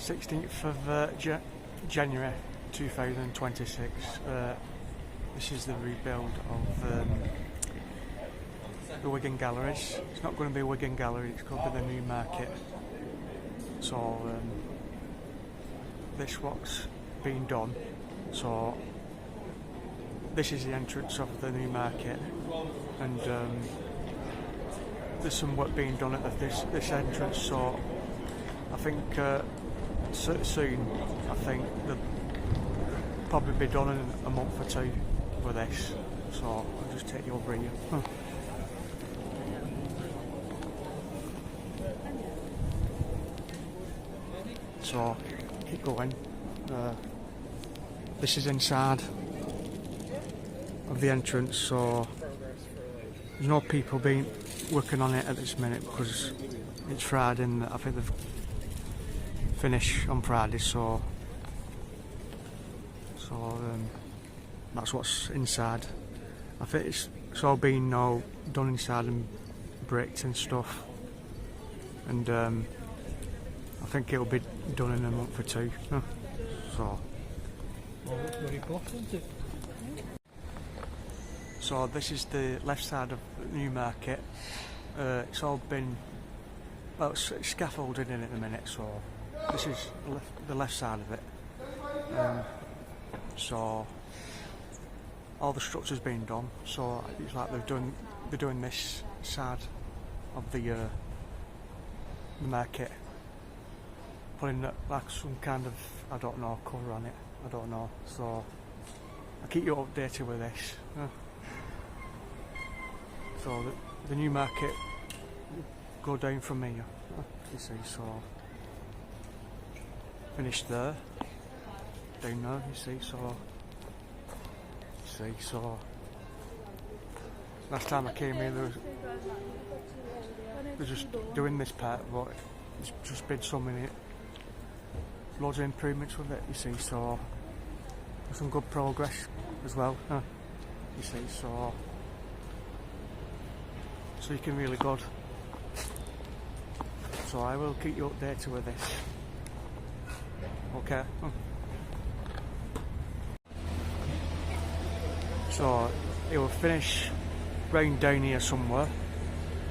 16th of January 2026. This is the rebuild of the Wigan galleries. It's not going to be a Wigan gallery, it's going to be the new market. So this what's been done. So this is the entrance of the new market, and there's some work being done at this entrance. So I think soon, I think they'll probably be done in a month or two with this. So I'll just take you over here. So keep going. This is inside of the entrance, so there's no people working on it at this minute because it's Friday and I think they've finished on Friday, so that's what's inside. I think it's all been now done inside and bricked and stuff, and I think it'll be done in a month or two. So this is the left side of the new market. It's all been, well, it's scaffolded in at the minute, so this is the left side of it. So all the structure's been done, so it's like they're doing this side of the market, putting like some kind of, I don't know, colour on it, I don't know, so I'll keep you updated with this. So the new market go down from here, you see, so finished there, down there, you see, so last time I came here they were just doing this part, but it's just been so many, loads of improvements with it, you see, so some good progress as well, you see, so looking really good. So I will keep you updated with this. Okay. So it will finish round down here somewhere,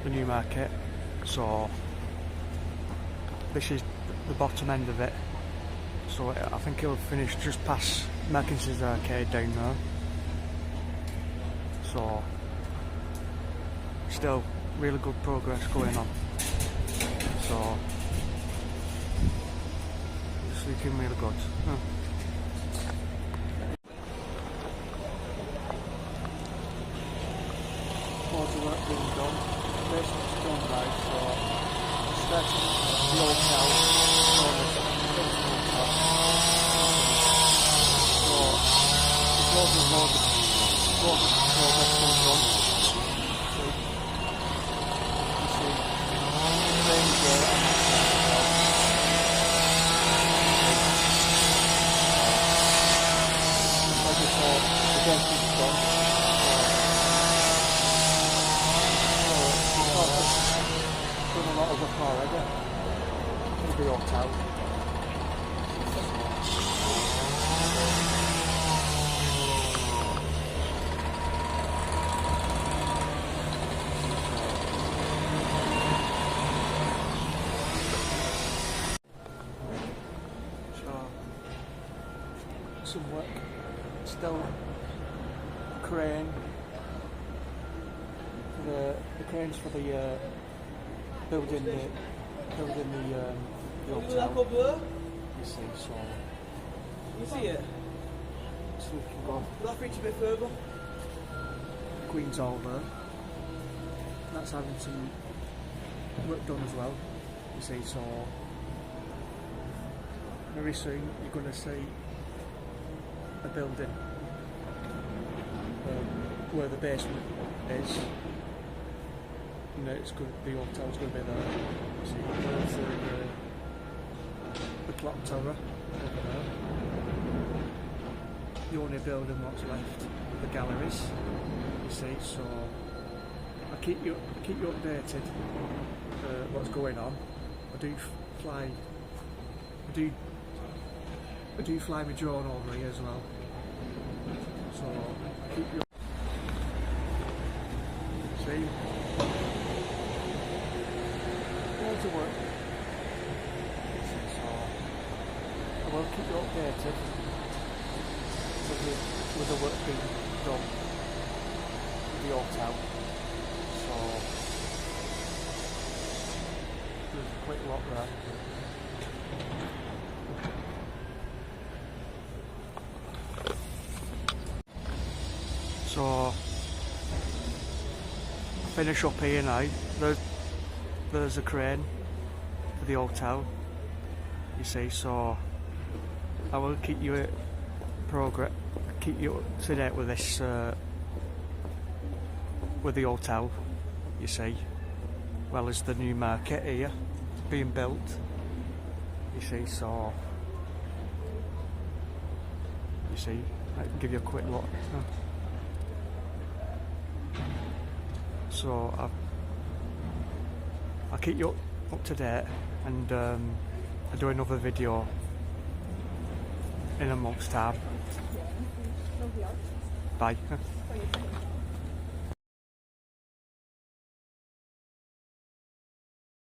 the new market. So this is the bottom end of it. So I think it will finish just past Mackinson's Arcade down there. So still really good progress going on. So it's looking really good. Loads of work being done. Basement's done now, so starting the old house. So there's loads of progress being done. Done a lot of work already. It'll be all out. Some work still. Crane, the cranes for the building the hotel. You see, so you see it? So we can go. Will that reach a bit further? Queen's Hall there. That's having some work done as well. You see, so very soon you're going to see a building where the basement is, and it's good, the hotel's going to be there. See, there's the clock tower over there. The only building what's left with the galleries, you see, so I'll keep you updated what's going on. I do fly I do fly my drone over here as well. So keep you. See? Loads of work. So I will keep you updated with the work being done with the hotel. So there's a quick look there. So finish up here now. There's a crane for the hotel, you see, so I will keep you keep you up to date with this with the hotel, you see, well as the new market here being built, you see. So you see, I can give you a quick look. So I'll keep you up to date, and I'll do another video in a month's time. Bye.